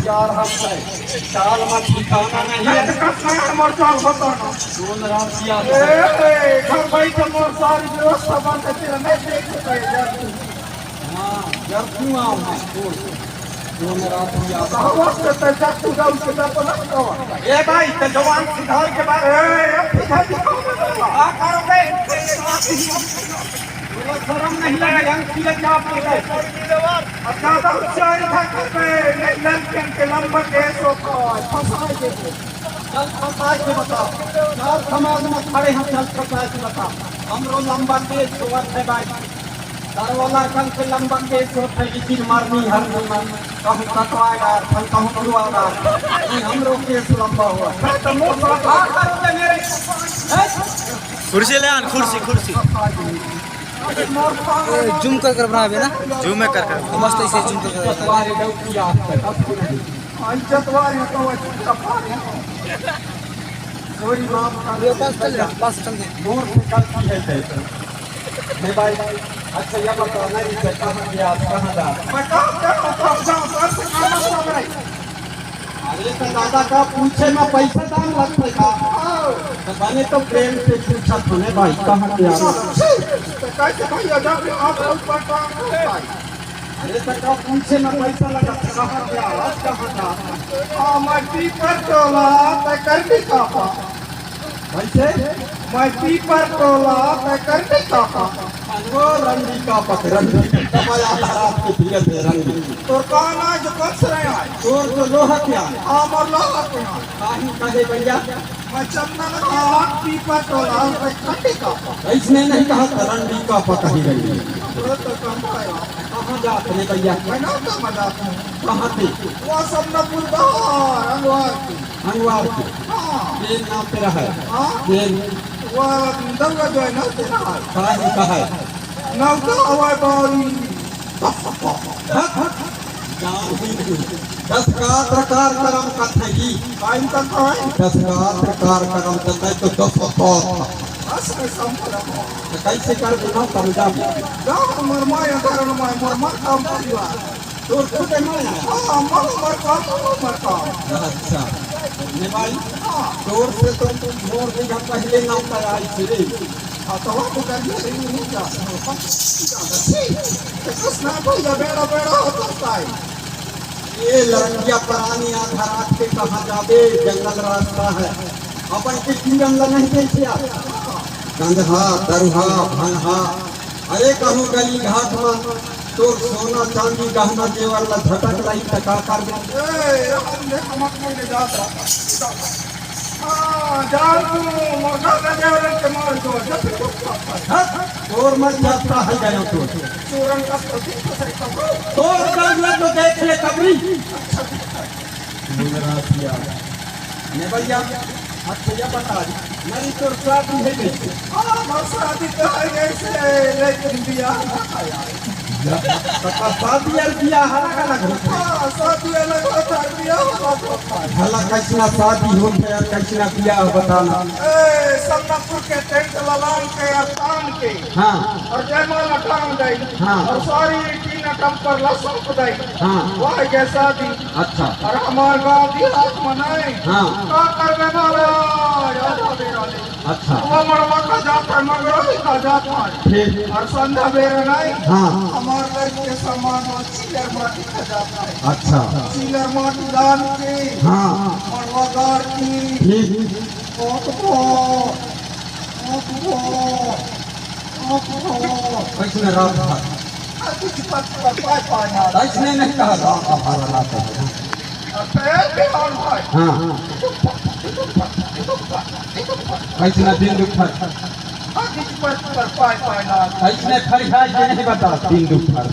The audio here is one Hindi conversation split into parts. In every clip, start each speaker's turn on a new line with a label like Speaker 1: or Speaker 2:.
Speaker 1: यार हम चाल मत दिखाना नहीं दोन राशियां
Speaker 2: घर बैठ मोर सारी व्यवस्था बंद है नहीं देख सकते
Speaker 1: हाँ जब क्यों आओ मैं दोन राशियां
Speaker 2: ए भाई तो जवान सुधार के बाद
Speaker 1: शर्म नहीं लगे बताओ समाज में खड़े हम चल फंसाए के बताओ हमरो लंबा केस होत है भाई दरवाला कल के लंबा केस होत है लेकिन मारनी हर में कहूँ कटवाएगा कहूँ बुलवाएगा हमरो केस लंबा हुआ
Speaker 3: कुर्सी ले आन कुर्सी जूम कर बना ना जूम में कर मस्त ऐसे जूम पास चल
Speaker 1: भाई अच्छा ये बताओ नहीं से कहाँ गया कहाँ जा अरे तो दादा का पूछे में पैसा दाम लगता था तो बने तो प्रेम से पूछा तूने भाई कहाँ गया अरे तो का पूछे में पैसा लगा कहाँ गया कहाँ था
Speaker 2: मट्टी पर टोला कर भी कापा
Speaker 1: वैसे
Speaker 2: मट्टी पर टोला कर भी कापा
Speaker 1: वो रंगी का रंगी कमाया रात के धीरे से रंगी
Speaker 2: तो काना जो कस रहे हैं
Speaker 1: तोर तो लोहा क्या
Speaker 2: आमर लोहा के
Speaker 1: काहे कहे भैया
Speaker 2: मैं चंदन हाथ पीपर टोला कट्टी कापा
Speaker 1: इसने नहीं कहा था रंगी का पकड़ी रही
Speaker 2: तो कमाया
Speaker 1: कहाँ जाते हैं भैया
Speaker 2: मैं ना तो मजाता हूँ
Speaker 1: कहाँ थे
Speaker 2: वो समनपुर बाहर अंगवार की
Speaker 1: अंगवार के
Speaker 2: हाँ
Speaker 1: ये नाम तेरा है
Speaker 2: हाँ
Speaker 1: ये
Speaker 2: वो दंगा जो है ना तेरा
Speaker 1: कहाँ का है
Speaker 2: नौका हवाई बारी
Speaker 1: दस का प्रकार करम कथेगी
Speaker 2: टाइम तक है
Speaker 1: दस का प्रकार करम कथे तो दस था
Speaker 2: बस में संपन्न
Speaker 1: तो कैसे कर बिना समझा
Speaker 2: जाओ मरमाया कारण मर काम परिवार
Speaker 1: तो खुद में
Speaker 2: हाँ मर काम
Speaker 1: अच्छा ने भाई जोर से तो मोर दिखा पहले ना आई थी
Speaker 2: तो वो कर नहीं जा किस ना भैया बेड़ा होता है
Speaker 1: ये लड़कियां पुरानी आधा रात के कहाँ जाबे जंगल रास्ता है अपन के जंगल नहीं देखिया गंधहा दरुहा भनहा अरे कहूँ गली घाट में तो सोना चांदी गहना जेवर ला झटक लाई टका कर
Speaker 2: हमने हमक में ले जाता हां जान को मोटा नजर के मार दो
Speaker 1: और मत जाता है गया तो
Speaker 2: चोरन का
Speaker 1: तो कर तो देख ले कबरी ने भैया अच्छा ये बता मेरी तो शादी है नहीं
Speaker 2: हां शादी तो है ऐसे लेकिन बियाह
Speaker 1: शादी यार बियाह अलग अलग
Speaker 2: हां शादी अलग होता है बियाह होता है
Speaker 1: भला कैसा शादी होता है कैसा बियाह बताना
Speaker 2: ए समनपुर के टेंट ललान के स्थान के
Speaker 1: हाँ
Speaker 2: और जयमाला टांग गई
Speaker 1: हाँ
Speaker 2: और सारी टीना टम पर लसन खुदाई
Speaker 1: हाँ
Speaker 2: वह के शादी
Speaker 1: अच्छा
Speaker 2: और हमार गांव देहात मनाए
Speaker 1: हाँ
Speaker 2: का करने वाला याद दे वाले
Speaker 1: अच्छा
Speaker 2: वो मरवा का जाता मगरवी का जाता
Speaker 1: फिर
Speaker 2: और संध्या बेर नहीं
Speaker 1: हाँ
Speaker 2: हमार घर के सामान और चिलर माटी का जाता है
Speaker 1: अच्छा
Speaker 2: चिलर माटी डाल के
Speaker 1: हाँ
Speaker 2: मरवादार की
Speaker 1: फिर कैसे रात था
Speaker 2: कुछ पर पाना
Speaker 1: कैसे नहीं कहा रात का भाड़ा लाता है
Speaker 2: पैर भी और भाई
Speaker 1: हाँ कैसे दिन दुखा
Speaker 2: कुछ पर पाना
Speaker 1: कैसे खड़ी है ये नहीं बता दिन दुखा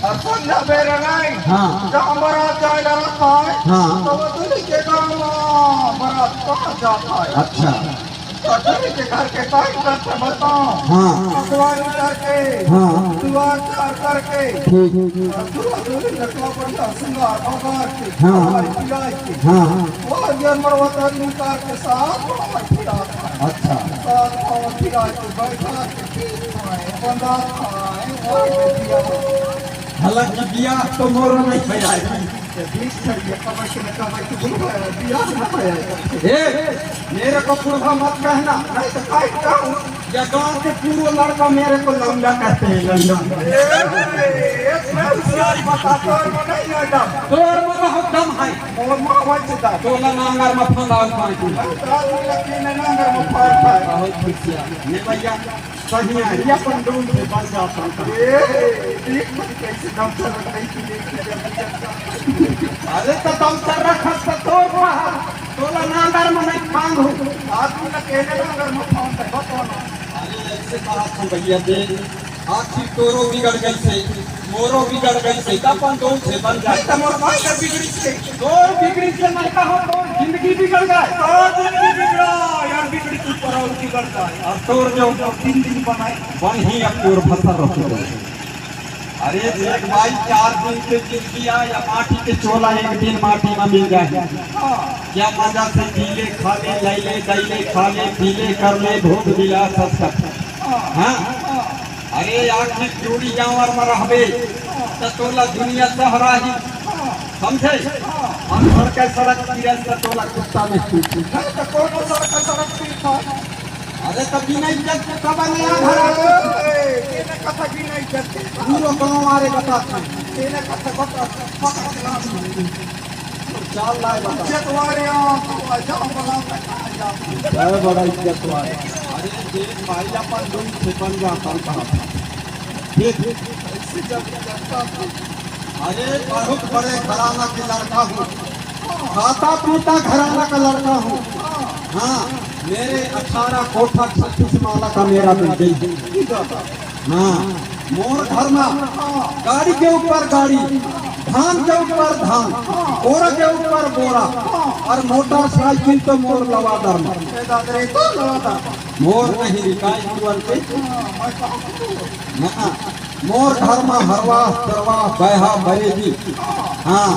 Speaker 2: और संध्या बेर नहीं
Speaker 1: हाँ
Speaker 2: जहाँ बारात जाएगा रखा है
Speaker 1: हाँ
Speaker 2: तो वो दूल्हे के गाँव बारात कहाँ जाता है
Speaker 1: अच्छा
Speaker 2: कटोरी के घर के काम करते बताओ।
Speaker 1: हाँ
Speaker 2: द्वार करके
Speaker 1: हाँ
Speaker 2: द्वार करके
Speaker 1: ठीक
Speaker 2: लकवा बढ़िया सिंगार भगवान के
Speaker 1: हाँ।
Speaker 2: हमारी पिलाई के
Speaker 1: हाँ
Speaker 2: वो जानवर होता निकार के साथ फिरा
Speaker 1: अच्छा
Speaker 2: साथ और फिरा के बैठा के बंदा खाए और दिया
Speaker 1: हालांकि बिया तो मोर नहीं फैलाएगी।
Speaker 2: बीच करिए कमर से कमर की दिया ना पाया
Speaker 1: ए मेरे को पूर्वा मत कहना,
Speaker 2: नहीं तो काय कहूं
Speaker 1: या गांव के पूर्व लड़का मेरे को लौंडा कहते हैं, लौंडा।
Speaker 2: एक मैं होशियारी बताता हूं नहीं आया
Speaker 1: तोर में बहुत दम है,
Speaker 2: और मावा चिता
Speaker 1: तोला नांगर में फंदाओ पाई
Speaker 2: रात में लकीन नंगर में फाड़ फाड़
Speaker 1: बहुत खुशियां ये भैया सही है, ये अपन डूब से बच जाता है।
Speaker 2: एक मिनट कैसे दम चल रही थी
Speaker 1: अरे तो दम चल रखा तो तोर रहा, तोला नांगर में नहीं फांग हो।
Speaker 2: आदमी लकीन नंगर में फाड़ है बताओ
Speaker 1: अरे ऐसे कहा था भैया देख, आखिर तोरो बिगड़ गई से मोरो बिगड़ गई से अपन दो से बन जाए।
Speaker 2: तो मोर भाई का बिगड़ी से
Speaker 1: तोर बिगड़ी से नहीं कहो, तोर जिंदगी बिगड़ गए।
Speaker 2: और जिंदगी बिगड़ा यार बिगड़ी तू पर और बिगड़ जाए
Speaker 1: और तोर जो
Speaker 2: तीन दिन बनाए
Speaker 1: बन ही अब तोर फसर रखो। अरे देख भाई 4 दिन के जिंदगिया या माटी के चोला एक दिन माटी में मिल जाए, क्या मजा से पीले खा ले लैले दैले खा ले पीले कर ले भोग दिला सब सब। हाँ अरे आखिर जोड़ी जानवर में रहबे तो तोला दुनिया सहरा ही समझे। हम घर के सड़क किरस तो तोला कुत्ता में छूटी।
Speaker 2: तो कोनो सड़क पीट था
Speaker 1: अरे तो बिना इज्जत के कब नया घर आ
Speaker 2: तेने कथा की नहीं करते
Speaker 1: पूरा गाँव हमारे बताते हैं।
Speaker 2: तेने कथा बता पकड़
Speaker 1: चाल लाए बता
Speaker 2: चतवारे आ जाओ बला जा
Speaker 1: है बड़ा इज्जत वाले। अरे देख भाई अपन दूर से बन जाता कहाँ देख
Speaker 2: ऐसे जब करता
Speaker 1: अरे बहुत बड़े घराना के लड़का हूँ, खाता पीता घराना का लड़का हूँ। हाँ मेरे 18 कोठा 36 माला का मेरा बिल्डिंग है। हाँ मोर घर में गाड़ी के ऊपर गाड़ी, धान के ऊपर धान, बोरा के ऊपर बोरा और मोटरसाइकिल तो मोर लवादर में।
Speaker 2: दादरे तो लगा
Speaker 1: मोर नहीं रिकाई जुअल के हाँ, मोर घर में हरवा तरवा बहा भरेगी। हाँ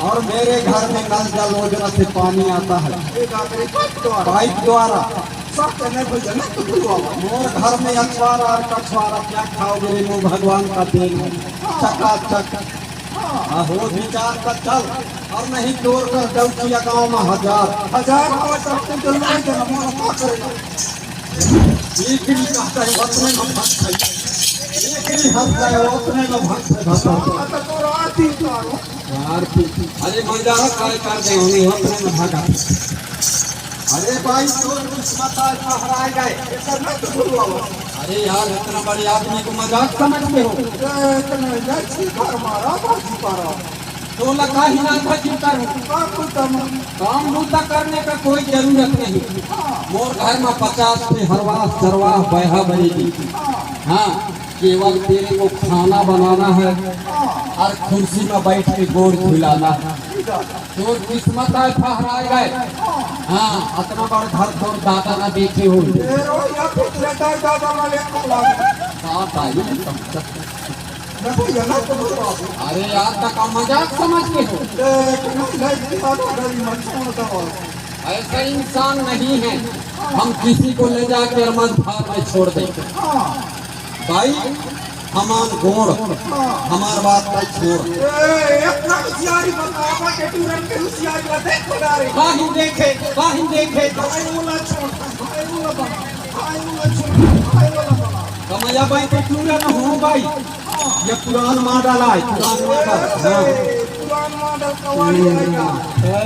Speaker 1: और मेरे घर में नल जल योजना से पानी आता है पाइप द्वारा। मोर घर में अछवारा और कछवारा क्या खाओगे रे मुँह भगवान का देन है चकाचक। हो विचार का चल और नहीं तोड़ कर दौचिया गाँव में 1000 एकरी कहता है उतने में भक्त है, एकरी हंसता है उतने में भक्त है। अरे मजा कर दे होंगे उतने में भागा। अरे भाई तोर किस्मत आज हराए गए। अरे यार इतना बड़े आदमी को मजाक समझते हो। तो लगा ही ना था चिंता काम बूता करने का कोई जरूरत नहीं। मोर घर में 50 पे हरवाह सरवाह बहा बनेगी। हाँ केवल तेरे को खाना बनाना है और कुर्सी में बैठ के गोड़ खिलाना है। तो किस्मत है फहराए गए। हाँ इतना बड़ा घर तो दादा ना देखे हो। अरे यार तक मजाक समझते हो, ऐसा इंसान नहीं है हम किसी को ले जाकर मझधार में छोड़ देंगे। भाई हमार गोड़ हमार बात का छोड़ काहिं देखे कमैया भाई तो पूरा न हो भाई। ये पुरान मॉडल है, पुरान मॉडल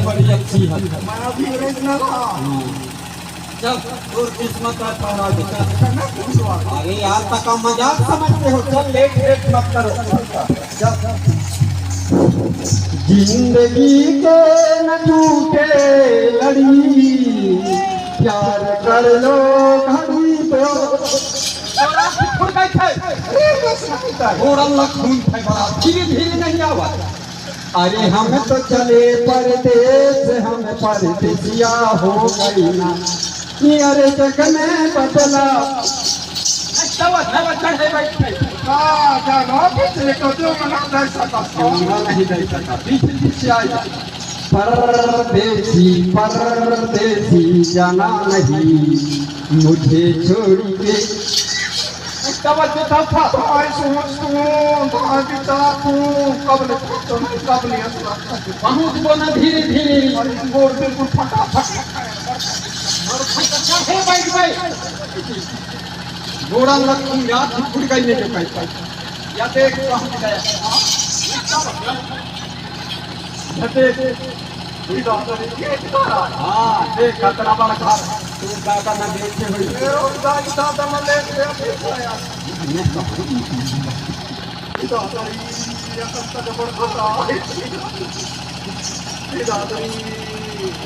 Speaker 1: बड़ी अच्छी है। चल और किस्मत है पहरा दे। अरे यार तक मजाक समझते हो, चल लेट मत करो। जिंदगी के न टूटे लड़ी प्यार कर लो घड़ी तो खून बड़ा धीरे धीरे नहीं आवा। अरे हम तो चले परदेश हम परदेसिया हो गई ना अरे जग में बदला नहीं दे सका पीछे आया परदेसी परदेसी जाना नहीं मुझे छोड़ के बहुत बोला धीरे धीरे बिल्कुल फटाफट घोड़ा लग याद फुट गई नहीं या देख हाँ देख खतरा बड़ा घर तू दादा न देखे हुई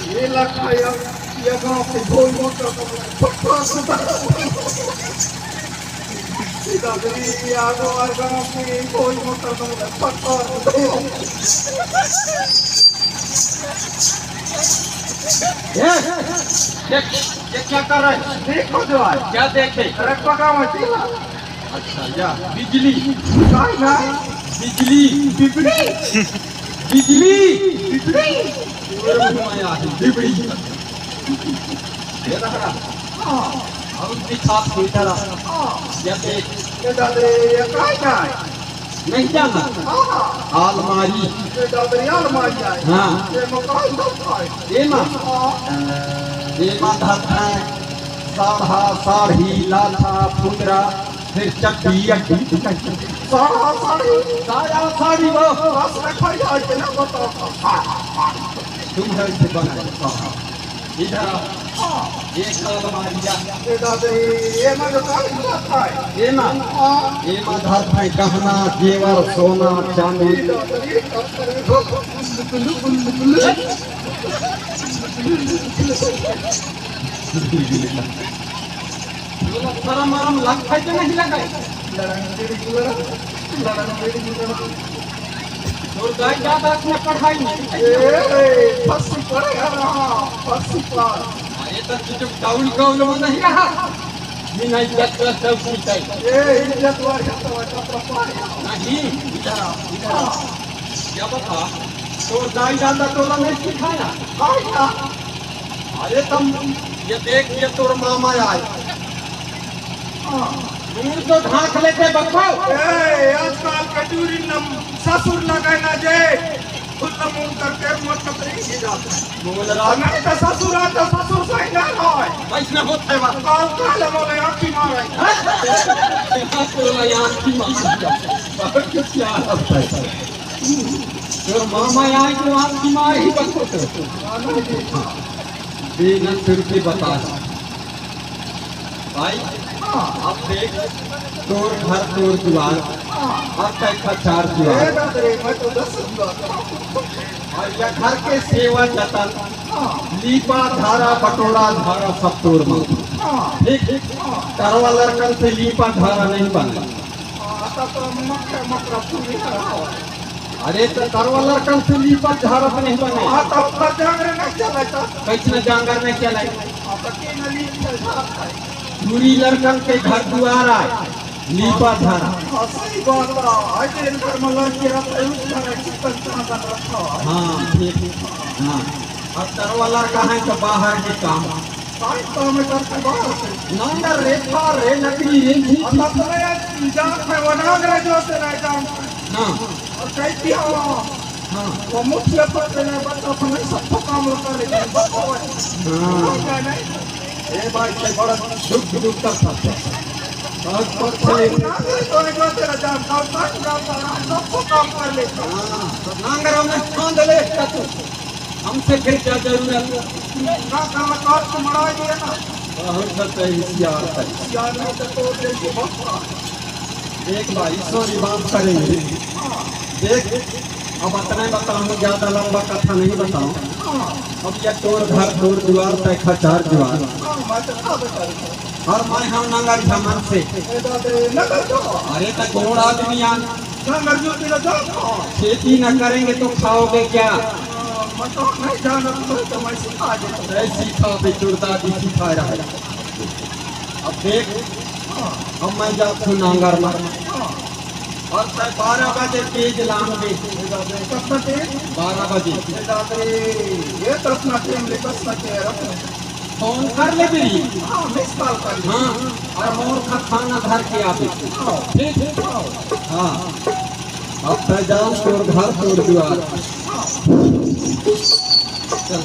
Speaker 2: ये लगता है ये गांव से भोज मोटर आगो और गांव में भोज मोटर
Speaker 1: ये क्या कर रहे हैं
Speaker 2: देखो जो है
Speaker 1: क्या देखे
Speaker 2: रखवा गांव है
Speaker 1: अच्छा या बिजली
Speaker 2: ना
Speaker 1: बिजली
Speaker 2: बिजली
Speaker 1: बिजली
Speaker 2: बिजली
Speaker 1: बिजली ये रहा अब दिखा इधर या देख
Speaker 2: ये दादरे ये काय
Speaker 1: नहीं जाना अलमारी
Speaker 2: ये दादरे अलमारी है
Speaker 1: हाँ
Speaker 2: ये मकान है
Speaker 1: ये माँ धरता है साढ़ा साढ़ी लाठा पुंदरा फिर चट्टी अड्डी
Speaker 2: सारा साड़ी
Speaker 1: सारा साड़ी वो
Speaker 2: बस रखा जाए के ना बताओ
Speaker 1: तुम है से बना इधर एक अलमारी
Speaker 2: ये दादरे ये मकान है
Speaker 1: ये माँ धरता है गहना जेवर सोना चांदी शरम मरम लगता है नहीं लगा और गाय ज्यादा अपने पढ़ाई नहीं अरे तो तुझे टाउन गाँव में नहीं रहा बिना इज्जत का सब कुछ है नहीं इधर क्या बता तो गाय ज्यादा टोला नहीं सिखाया अरे तुम ये देख ये तोर मामा आए दूर तो ढाक लेते बखाओ
Speaker 2: आजकल कटोरी ससुर लगाना जे खुला मुंह करके मतलब नहीं जाता
Speaker 1: बोल रहा
Speaker 2: नहीं तो ससुर आता ससुर सही ना होय
Speaker 1: वैष्णव होते हैं बात
Speaker 2: काल काल बोले आंखी मारे
Speaker 1: टोला यहाँ की मार बहुत कुछ यार अब तक तो मामा आए तो आपकी मार ही बको बिना सिर के बता भाई अब देख तोर घर तोर द्वार अब कैसा चार द्वार और ये घर के सेवा जतन लीपा धारा बटोरा धारा सब तोर माँ ठीक करवा लड़कन से लीपा धारा नहीं बना अरे तो करवा लड़कन से लीपा धारा तो नहीं बने कैसे जांगर में चला पूरी लड़कन के घर द्वार आए लीपा धारा हाँ ठीक हाँ अब तरवा लड़का है तो बाहर के काम नंबर रेखा रे नकली रे हाँ
Speaker 2: वो मुख्य पर सबको काम
Speaker 1: ये बात से बड़ा दुख दुख कर सकते बहुत
Speaker 2: सबको काम कर लेता
Speaker 1: नांगर हमने छोड़ ले हमसे फिर क्या जरूरत
Speaker 2: ना काम काट को मरा दिया ना
Speaker 1: बहुत होशियार है
Speaker 2: यार नहीं तो देखिए
Speaker 1: एक बार ईश्वरी बात करेंगे देख अब इतना बताऊँ ज्यादा लंबा कथा नहीं बताऊँ अब ये तोर घर तोर द्वार तय खचार द्वार और मैं हम नंगर झमन से अरे तक कौन आदमी खेती न करेंगे तो खाओगे क्या
Speaker 2: मैं तो नहीं जानत तो मैं सिखा देता
Speaker 1: नहीं सीखा बेचुरदा दी सिखा रहा है। अब देख अब मैं जात हूँ नांगर में और 12 बजे तेज लाऊंगे।
Speaker 2: कब बजे
Speaker 1: 12 बजे
Speaker 2: ये तो अपना टाइम ले बस के रख
Speaker 1: फोन कर ले मेरी।
Speaker 2: हाँ मिस कॉल कर
Speaker 1: हाँ और मोर का खाना घर के आवे ठीक। हाँ अब मैं जाऊँ तोर घर तोर द्वार। चल